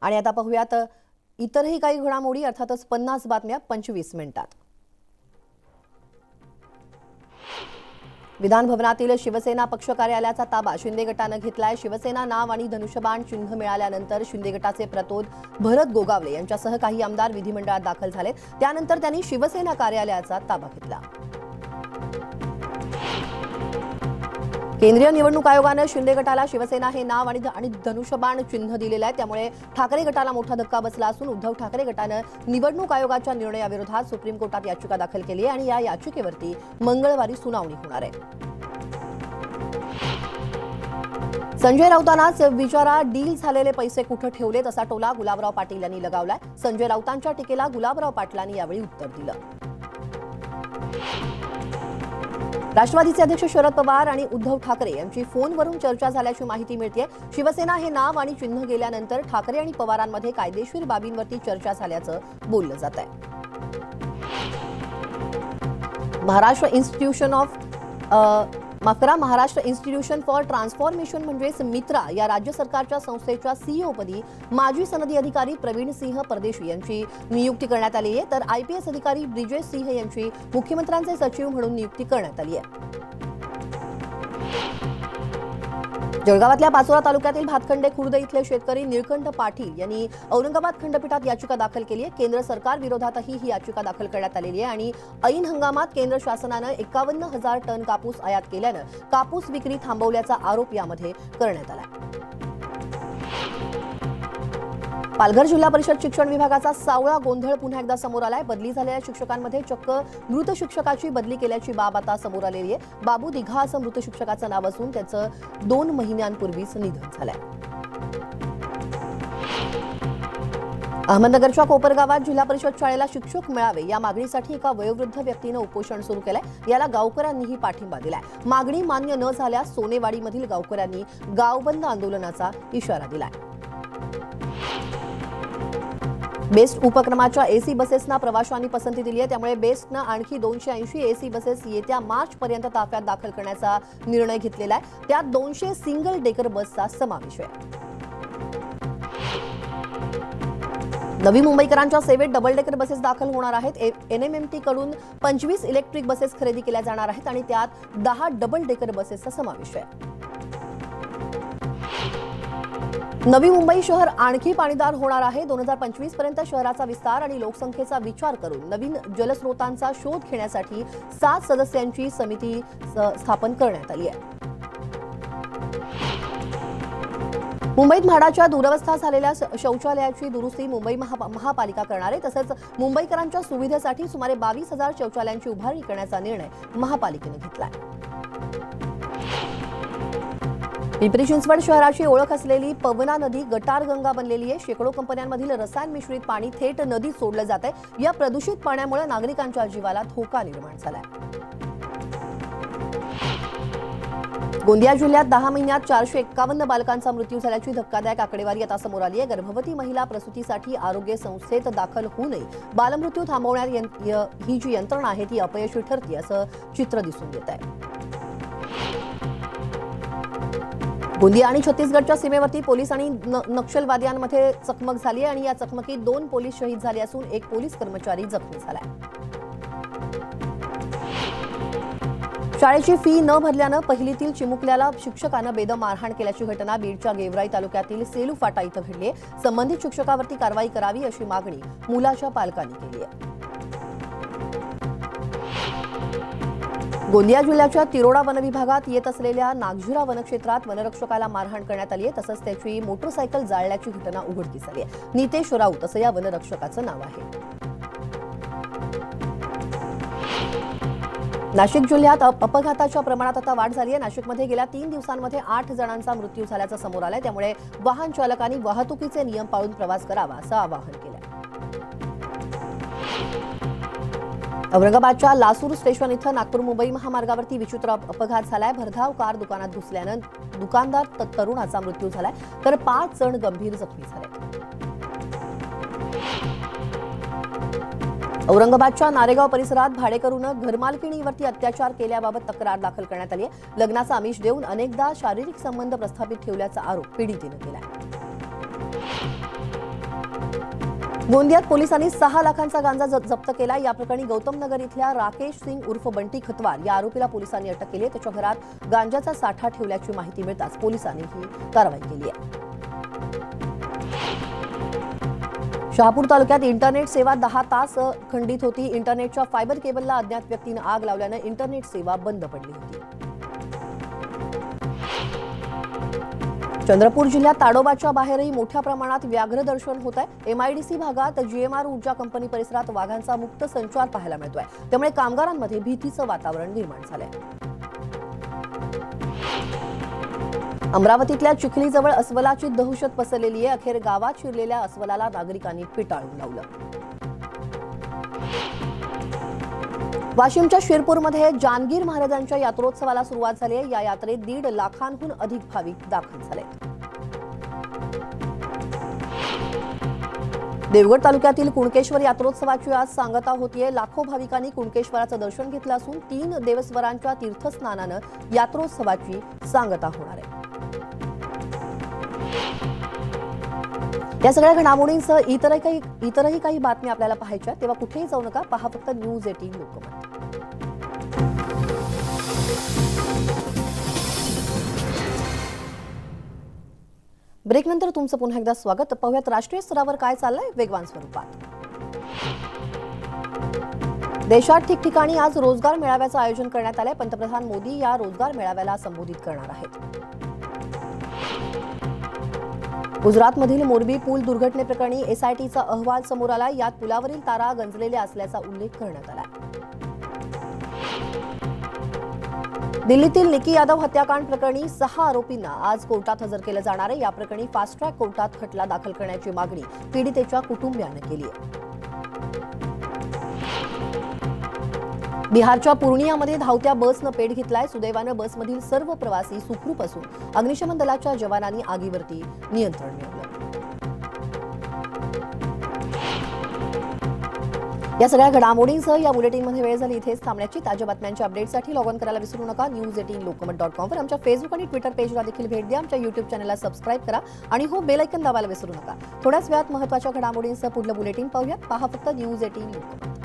आणि आता पाहूयात इतरही काही घडामोडी, अर्थातच 50 बातम्या 25 मिनिटात। विधान भवनातील शिवसेना पक्ष कार्यालयाचा ताबा शिंदे गटाने घेतलाय। शिवसेना नाव आणि धनुष्यबाण चिन्ह मिळाल्यानंतर शिंदे गटाचे प्रतोद भरत गोगावले यांच्यासह काही आमदार विधिमंडळात दाखल झाले। त्यानंतर त्यांनी शिवसेना कार्यालयाचा ताबा घेतला। केंद्रीय निवडणूक आयोगाने शिंदे गटाला शिवसेना हे नाव आणि धनुष्यबाण चिन्ह दिलेले आहे। त्यामुळे ठाकरे गटाला मोठा धक्का बसला असून उद्धव ठाकरे गटाने निवडणूक आयोगाच्या निर्णयाविरोधात सुप्रीम कोर्टात याचिका दाखल केली आहे आणि या याचिकेवरती मंगळवारी सुनावणी होणार आहे। संजय राऊतांनाच विचारा डील झालेले पैसे कुठे ठेवलेत असा टोला गुलाबराव पाटील यांनी लगावलाय। संजय राऊतांच्या टीकेला गुलाबराव पाटलांनी यावेळी उत्तर दिलं। राष्ट्रवादीचे अध्यक्ष शरद पवार आणि उद्धव ठाकरे यांची फोनवरून चर्चा झाल्याची माहिती मिळते। शिवसेना हे नाव आणि चिन्ह गेल्यानंतर ठाकरे आणि पवारांमध्ये कायदेशीर बाबींवरती चर्चा झाल्याचं बोललं जात आहे। महाराष्ट्र इन्स्टिट्यूशन फॉर ट्रान्सफॉर्मेशन म्हणजेच मित्रा या राज्य सरकारच्या संस्थेच्या सीईओ पदी माजी सनदी अधिकारी प्रवीण सिंह परदेशी यांची नियुक्ती करण्यात आली आहे। तर आयपीएस अधिकारी ब्रिजेश सिंह यांची मुख्यमंत्र्यांचे सचिव म्हणून नियुक्ती करण्यात आली आहे। जळगावातल्या पाचोरा तालुक्यातील भातखंडे खुर्द इथले शेतकरी निळकंठ पाटील यांनी औरंगाबाद खंडपीठात याचिका दाखल केली आहे। केंद्र सरकार विरोधातही ही याचिका दाखल करण्यात आलेली आहे आणि ऐन हंगामात केंद्र शासनाने 51,000 टन कापूस आयात केल्याने कापूस विक्री थांबवल्याचा आरोप यामध्ये करण्यात आला। पालघर जिल्हा परिषद शिक्षण विभागाचा सावळा गोंधळ पुन्हा एकदा समोर आलाय। बदली झालेल्या शिक्षकांमध्ये चक्क मृत शिक्षकाची बदली केल्याची बाब आता समोर आलेली आहे। बाबू दिघा असं मृत शिक्षकाचं नाव असून त्याचं 2 महिन्यांपूर्वीच निधन झालंय। अहमदनगरच्या कोपरगावात जिल्हा परिषद शाळेला शिक्षक मिळावे या मागणीसाठी एका वयोवृद्ध व्यक्तीने उपोषण सुरू केलंय। याला गावकऱ्यांनीही पाठिंबा दिलाय। मागणी मान्य न झाल्यास सोनेवाडीमधील गावकऱ्यांनी गावबंद आंदोलनाचा इशारा दिलाय। बेस्ट उपक्रमाच्या एसी बसेसना प्रवाशांनी पसंती दिली आहे। त्यामुळे बेस्टनं आणखी 280 एसी बसेस येत्या मार्च पर्यंत ताफ्यात दाखल करण्याचा निर्णय घेतलेला आहे। त्यात 200 सिंगल डेकर बसचा समावेश आहे। नवी मुंबईकरांच्या सेवेत डबल डेकर बसेस दाखल होणार आहेत। एनएमएमटी कडून 25 इलेक्ट्रिक बसेस खरेदी केल्या जाणार आहेत आणि त्यात 10 डबल डेकर बसेसचा समावेश आहे। नवी मुंबई शहर आणखी पाणीदार होणार आहे। 2025 पर्यंत शहराचा विस्तार आणि लोकसंख्येचा विचार करून नवीन जलस्रोतांचा शोध घेण्यासाठी 7 सदस्यांची समिती स्थापन करण्यात आली आहे। मुंबईत म्हाडाच्या दुरवस्था झालेल्या शौचालयाची दुरुस्ती मुंबई महापालिका करणार आहे। तसंच मुंबईकरांच्या सुविधेसाठी सुमारे 22,000 शौचालयांची उभारणी करण्याचा निर्णय महापालिकेने घेतला आहे। पिंपरी चिंचवड शहराची ओळख असलेली पवना नदी गटारगंगा बनलेली आहे। शेकडो कंपन्यांमधील रसायन मिश्रित पाणी थेट नदीत सोडलं जात आहे। या प्रदूषित पाण्यामुळे नागरिकांच्या जीवाला धोका निर्माण झालाय। गोंदिया जिल्ह्यात 10 महिन्यात 451 बालकांचा मृत्यू झाल्याची धक्कादायक आकडेवारी आता समोर आली आहे। गर्भवती महिला प्रसूतीसाठी आरोग्य संस्थेत दाखल होऊ नये, बालमृत्यू थांबवण्यात ही जी यंत्रणा आहे ती अपयशी ठरते असं चित्र दिसून येत आहे। गोंदिया आणि छत्तीसगडच्या सीमेवरती पोलीस आणि नक्षलवाद्यांमध्ये चकमक झाली आणि या चकमकीत 2 पोलीस शहीद झाले असून 1 पोलीस कर्मचारी जखमी झालाय। शाळेची फी न भरल्यानं पहिलीतील चिमुकल्याला शिक्षकानं बेदम मारहाण केल्याची घटना बीडच्या गेवराई तालुक्यातील सेलू फाटा इथं घडली आहे। संबंधित शिक्षकावरती कारवाई करावी अशी मागणी मुलाच्या पालकांनी केली आहे। गोंदिया जिल्ह्याच्या तिरोडा वनविभागात येत असलेल्या नागझिरा वनक्षेत्रात वनरक्षकाला मारहाण करण्यात आली आहे। तसंच त्याची मोटरसायकल जाळल्याची घटना उघडकीस आली आहे। नितेश राऊत असं या वनरक्षकाचं नाव आहे। नाशिक जिल्ह्यात अपघाताच्या प्रमाणात आता वाढ झाली आहे। नाशिकमध्ये गेल्या 3 दिवसांमध्ये 8 जणांचा मृत्यू झाल्याचं समोर आलंय। त्यामुळे वाहन चालकांनी वाहतुकीचे नियम पाळून प्रवास करावा असं आवाहन केलं। औरंगाबादच्या लासूर स्टेशन इथं नागपूर मुंबई महामार्गावरती विचित्र अपघात झालाय। भरधाव कार दुकानात घुसल्यानं दुकानदार तरुणाचा मृत्यू झालाय तर 5 जण गंभीर जखमी झाले। औरंगाबादच्या नारेगाव परिसरात भाडेकरूनं घरमालकिणीवरती अत्याचार केल्याबाबत तक्रार दाखल करण्यात आली आहे। लग्नाचा आमिष देऊन अनेकदा शारीरिक संबंध प्रस्थापित ठेवल्याचा आरोप पीडितेनं केला आहे। गोंदियात पोलिसांनी 6 लाखांचा गांजा जप्त केला। या प्रकरणी गौतम नगर इथल्या राकेश सिंग उर्फ बंटी खतवार या आरोपीला पोलिसांनी अटक केली आहे। त्याच्या घरात गांजाचा साठा ठेवल्याची माहिती मिळताच पोलिसांनी ही कारवाई केली आहे। शहापूर तालुक्यात इंटरनेट सेवा 10 तास खंडित होती। इंटरनेटच्या फायबर केबलला अज्ञात व्यक्तीने आग लावल्याने इंटरनेट सेवा बंद पडली होती। चंद्रपूर जिल्ह्यात ताडोबाच्या बाहेरही मोठ्या प्रमाणात व्याघ्र दर्शन होत आहे। एमआयडीसी भागात जीएमआर ऊर्जा कंपनी परिसरात वाघांचा मुक्त संचार पाहायला मिळतोय। त्यामुळे कामगारांमध्ये भीतीचं वातावरण निर्माण झालंय। अमरावतीतल्या चिखलीजवळ अस्वलाची दहशत पसरलेली आहे। अखेर गावात शिरलेल्या अस्वलाला नागरिकांनी पिटाळून लावलं। वाशिमच्या शिरपूरमध्ये जानगीर महाराजांच्या यात्रोत्सवाला सुरुवात झाली आहे। या यात्रेत 1.5 लाखांहून अधिक भाविक दाखल झाले। देवगड तालुक्यातील कुणकेश्वर यात्रोत्सवाची आज सांगता होतीये। लाखो भाविकांनी कुणकेश्वराचं दर्शन घेतलं असून 3 देवस्वरांच्या तीर्थस्नानानं यात्रोत्सवाची सांगता होणार आहे। या सगळ्या घडामोडींसह इतरही काही बातम्या आपल्याला पाहायच्या, तेव्हा कुठेही जाऊ नका, पहा फक्त न्यूज 18 लोकमत। ब्रेकनंतर तुमचं पुन्हा एकदा स्वागत। पाहूयात राष्ट्रीय स्तरावर काय चाललंय वेगवान स्वरूपात। देशात ठिकठिकाणी आज रोजगार मेळाव्याचं आयोजन करण्यात आलंय। पंतप्रधान मोदी या रोजगार मेळाव्याला संबोधित करणार आहेत। गुजरातमधील मोरबी पूल दुर्घटनेप्रकरणी एसआयटीचा अहवाल समोर आला। यात पुलावरील तारा गंजलेल्या असल्याचा उल्लेख करण्यात आला। दिल्लीतील निकी यादव हत्याकांड प्रकरणी 6 आरोपींना आज कोर्टात हजर केलं जाणार आहे। या प्रकरणी फास्ट ट्रॅक कोर्टात खटला दाखल करण्याची मागणी पीडितेच्या कुटुंबियानं केली आहे। बिहारच्या पूर्णियामध्ये धावत्या बसनं पेट घेतलाय। सुदैवानं बसमधील सर्व प्रवासी सुखरूप असून अग्निशमन दलाच्या जवानांनी आगीवरती नियंत्रण मिळवलं। या सगळ्या घडामोडींसह या बुलेटिनमध्ये वेळ झाली इथेच थांबण्याची। ताज्या बातम्यांच्या अपडेटसाठी लॉग ऑन करायला विसरू नका। news18lokamat.com वर आमच्या फेसबुक आणि ट्विटर पेजला देखील भेट द्या। आमच्या युट्यूब चॅनलला सबस्क्राईब करा आणि हो बेल आयकॉन दाबायला विसरू नका। थोड्याच वेळात महत्त्वाच्या घडामोडींसह पुढलं बुलेटिन पाहूयात। पहा फक्त न्यूज 18 लोकमत।